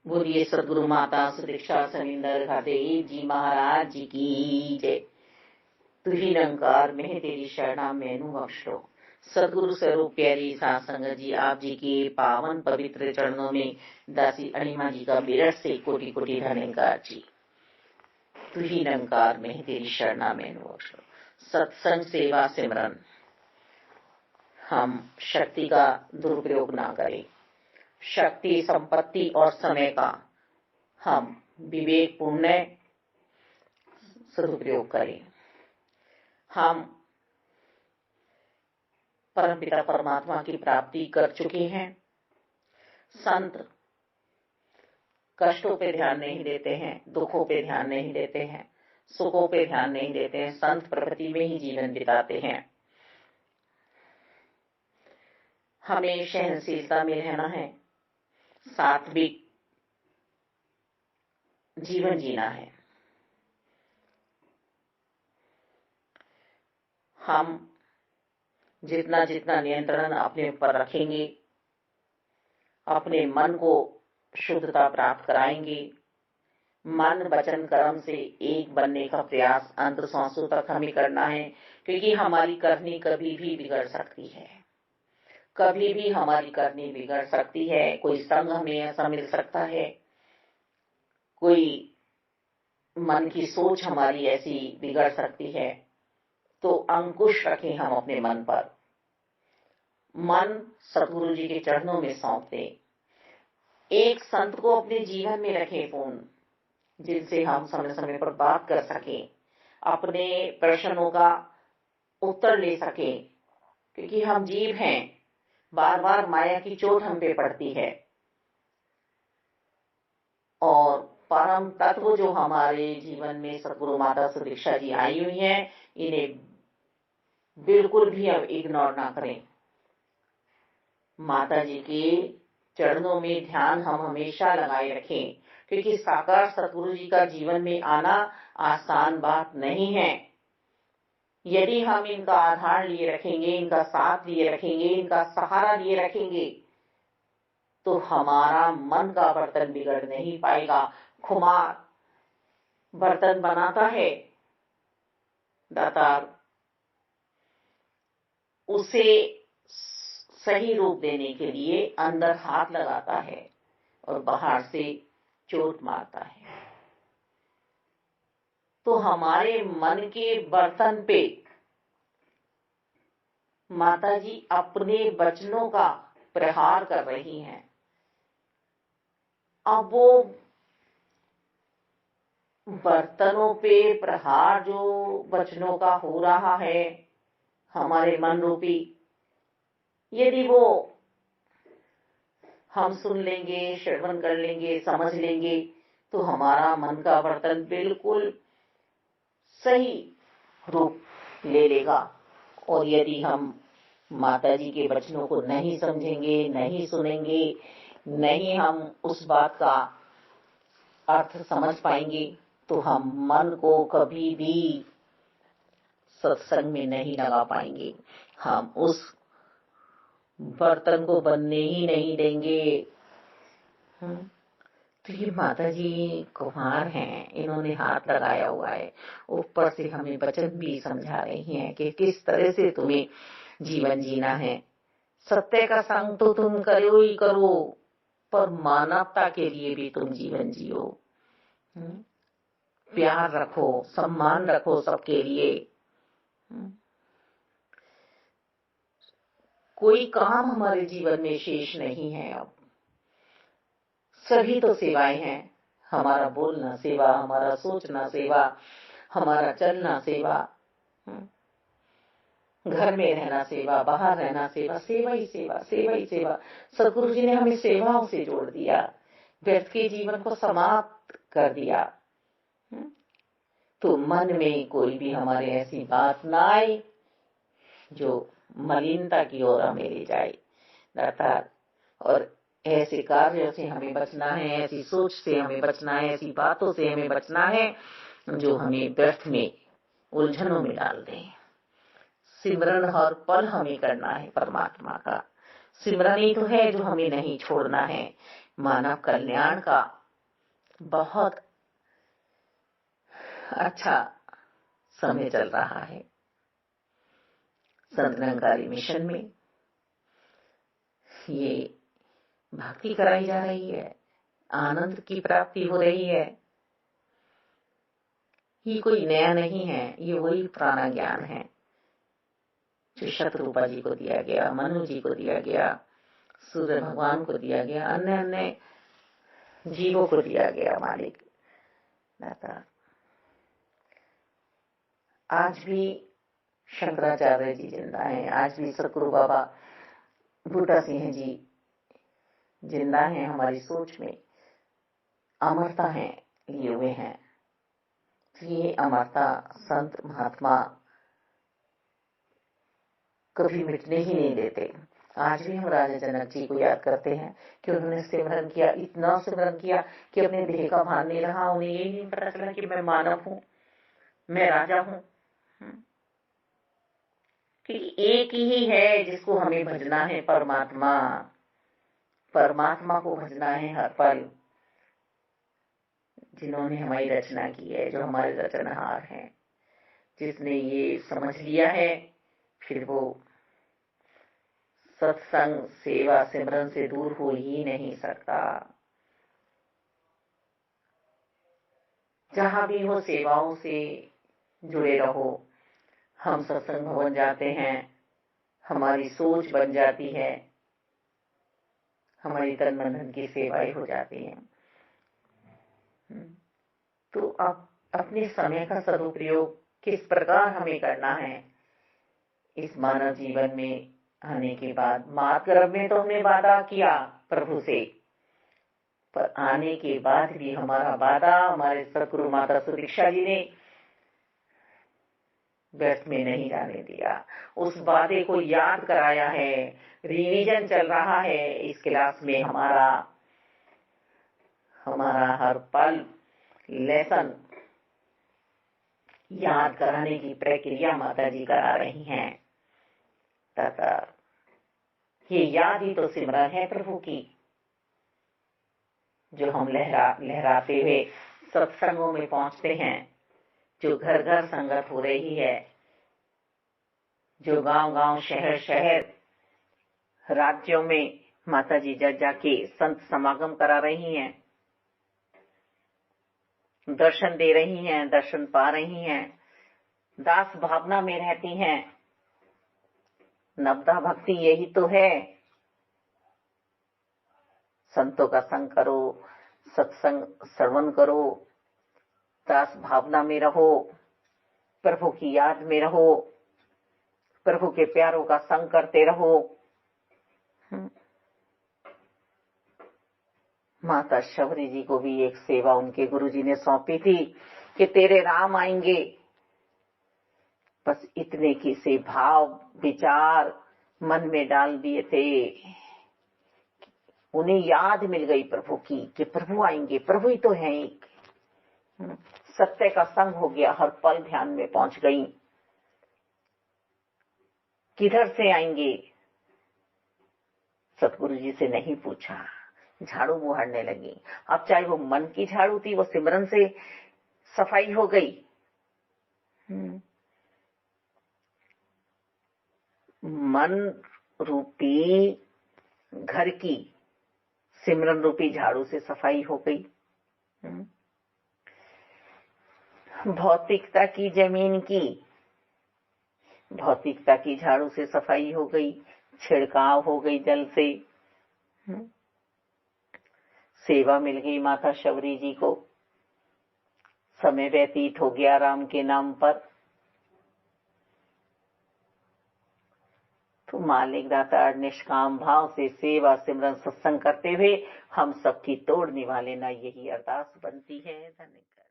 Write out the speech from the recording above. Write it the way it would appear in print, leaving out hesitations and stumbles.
बोलिए सदगुरु माता सुदीक्षा सविंदर घादेव जी महाराज जी की जय। तू ही निरंकार मैं तेरी शरणा मैनू बख्श लो। सदगुरु स्वरूप प्यारी सात संगत जी, आप जी के पावन पवित्र चरणों में दासी अणिमा जी का विरट से कोटि कोटि धन्यवाद जी। तू ही निरंकार मैं तेरी शरणा मैनू बख्श लो। सत्संग सेवा सिमरन, हम शक्ति का दुरुपयोग ना करें। शक्ति, संपत्ति और समय का हम विवेक पूर्ण सदुपयोग करें। हम परमपिता परमात्मा की प्राप्ति कर चुके हैं। संत कष्टों पे ध्यान नहीं देते हैं, दुखों पे ध्यान नहीं देते हैं, सुखों पे ध्यान नहीं देते हैं। संत प्रकृति में ही जीवन बिताते हैं। हमें सहनशीलता में रहना है, सात्विक जीवन जीना है। हम जितना जितना नियंत्रण अपने ऊपर रखेंगे, अपने मन को शुद्धता प्राप्त कराएंगे। मन वचन कर्म से एक बनने का प्रयास अंत सांसों तक हमें करना है, क्योंकि हमारी करनी कभी भी बिगड़ सकती है। कभी भी हमारी करनी बिगड़ सकती है। कोई संग हमें ऐसा मिल सकता है, कोई मन की सोच हमारी ऐसी बिगड़ सकती है। तो अंकुश रखें हम अपने मन पर। मन सतगुरु जी के चरणों में सौंप दें। एक संत को अपने जीवन में रखें पूर्ण, जिनसे हम समय समय पर बात कर सकें, अपने प्रश्नों का उत्तर ले सकें। क्योंकि हम जीव हैं, बार बार माया की चोट हम पे पड़ती है। और परम तत्व जो हमारे जीवन में सतगुरु माता सुदीक्षा जी आई हुई हैं, इन्हें बिल्कुल भी हम इग्नोर ना करें। माता जी के चरणों में ध्यान हम हमेशा लगाए रखें, क्योंकि साकार सतगुरु जी का जीवन में आना आसान बात नहीं है। यदि हम इनका आधार लिए रखेंगे, इनका साथ लिए रखेंगे, इनका सहारा लिए रखेंगे, तो हमारा मन का बर्तन बिगड़ नहीं पाएगा। खुमार बर्तन बनाता है, दातार उसे सही रूप देने के लिए अंदर हाथ लगाता है और बाहर से चोट मारता है। तो हमारे मन के बर्तन पे माता जी अपने वचनों का प्रहार कर रही हैं। अब वो बर्तनों पे प्रहार जो वचनों का हो रहा है हमारे मन रूपी, यदि वो हम सुन लेंगे, श्रवण कर लेंगे, समझ लेंगे, तो हमारा मन का बर्तन बिल्कुल सही रूप ले लेगा। और यदि हम माता जी के वचनों को नहीं समझेंगे, नहीं सुनेंगे, नहीं हम उस बात का अर्थ समझ पाएंगे, तो हम मन को कभी भी सत्संग में नहीं लगा पाएंगे। हम उस बर्तन को बनने ही नहीं देंगे। तो ये माता जी कुम्हार हैं, इन्होंने हाथ लगाया हुआ है। ऊपर से हमें वचन भी समझा रही हैं कि किस तरह से तुम्हें जीवन जीना है। सत्य का संग तो तुम करो ही करो, पर मानवता के लिए भी तुम जीवन जियो। प्यार रखो, सम्मान रखो सबके लिए। कोई काम हमारे जीवन में शेष नहीं है। अब सभी तो सेवाएं हैं। हमारा बोलना सेवा, हमारा सोचना सेवा, हमारा चलना सेवा, घर में रहना सेवा, बाहर रहना सेवा, सेवा ही सेवा, सेवा ही सेवा। सतगुरु जी ने हमें सेवाओं से जोड़ दिया, व्यर्थ के जीवन को समाप्त कर दिया। तो मन में कोई भी हमारे ऐसी बात ना आए जो मलिनता की ओर हमें ले जाए दाता। और ऐसे कार्यों से हमें बचना है, ऐसी सोच से हमें बचना है, ऐसी बातों से हमें बचना है जो हमें व्यर्थ में उलझनों में डाल दें। सिमरन हर पल हमें करना है परमात्मा का। सिमरन ही तो है जो हमें नहीं छोड़ना है। मानव कल्याण का बहुत अच्छा समय चल रहा है। संत निरंकारी मिशन में ये भक्ति कराई जा रही है, आनंद की प्राप्ति हो रही है। ये कोई नया नहीं है, ये वही पुराना ज्ञान है जो शतरूपा जी को दिया गया, मनु जी को दिया गया, सूर्य भगवान को दिया गया, अन्य अन्य जीवों को दिया गया मालिक दाता। आज भी शंकराचार्य जी जिंदा हैं, आज भी सतगुरु बाबा बूटा सिंह जी जिंदा हैं, हमारी सोच में अमरता है लिए हुए हैं। ये अमरता संत महात्मा कभी मिटने ही नहीं देते। आज भी हम राजा जनक जी को याद करते हैं कि उन्होंने सिमरन किया, इतना सिमरन किया कि अपने देह का भान नहीं रहा। उन्हें ये नहीं पता चला कि मैं मानव हूं, मैं राजा हूं। कि एक ही है जिसको हमें भजना है, परमात्मा। परमात्मा को भजना है हर पल, जिन्होंने हमारी रचना की है, जो हमारे रचनहार हैं। जिसने ये समझ लिया है, फिर वो सत्संग सेवा सिमरन से दूर हो ही नहीं सकता। जहां भी हो सेवाओं से जुड़े रहो। हम सत्संग भवन जाते हैं, हमारी सोच बन जाती है, हमारी तन मन धन की सेवाएं हो जाती हैं। तो अब अपने समय का सदुपयोग किस प्रकार हमें करना है। इस मानव जीवन में आने के बाद मात गर्भ में तो हमने वादा किया प्रभु से, पर आने के बाद भी हमारा वादा हमारे सतगुरु माता सुदीक्षा जी ने व्यर्थ में नहीं जाने दिया। उस वादे को याद कराया है, रिवीजन चल रहा है इस क्लास में। हमारा हर पल लेसन याद कराने की प्रक्रिया माता जी करा रही हैं। तथा ये याद ही तो सिमरन है प्रभु की, जो हम लहराते हुए सत्संगों में पहुंचते हैं, जो घर घर संगत हो रही है, जो गांव गांव शहर शहर राज्यों में माता जी जाके संत समागम करा रही हैं, दर्शन दे रही हैं, दर्शन पा रही हैं, दास भावना में रहती हैं। नवदा भक्ति यही तो है। संतों का संग करो, सत्संग श्रवण करो, दास भावना में रहो, प्रभु की याद में रहो, प्रभु के प्यारों का संग करते रहो। माता शबरी जी को भी एक सेवा उनके गुरुजी ने सौंपी थी कि तेरे राम आएंगे। बस इतने की से भाव विचार मन में डाल दिए थे, उन्हें याद मिल गई प्रभु की कि प्रभु आएंगे, प्रभु ही तो हैं एक। सत्य का संग हो गया, हर पल ध्यान में पहुंच गई। किधर से आएंगे सतगुरु जी से नहीं पूछा, झाड़ू बुहारने लगी। अब चाहे वो मन की झाड़ू थी, वो सिमरन से सफाई हो गई। मन रूपी घर की सिमरन रूपी झाड़ू से सफाई हो गई। भौतिकता की जमीन की भौतिकता की झाड़ू से सफाई हो गई, छिड़काव हो गई जल से। सेवा मिल गई माता शबरी जी को, समय व्यतीत हो गया राम के नाम पर। तो मालिक दाता निष्काम भाव से सेवा सिमरन सत्संग करते हुए हम सबकी तोड़ निभा लेना, यही अरदास बनती है। धन्यवाद।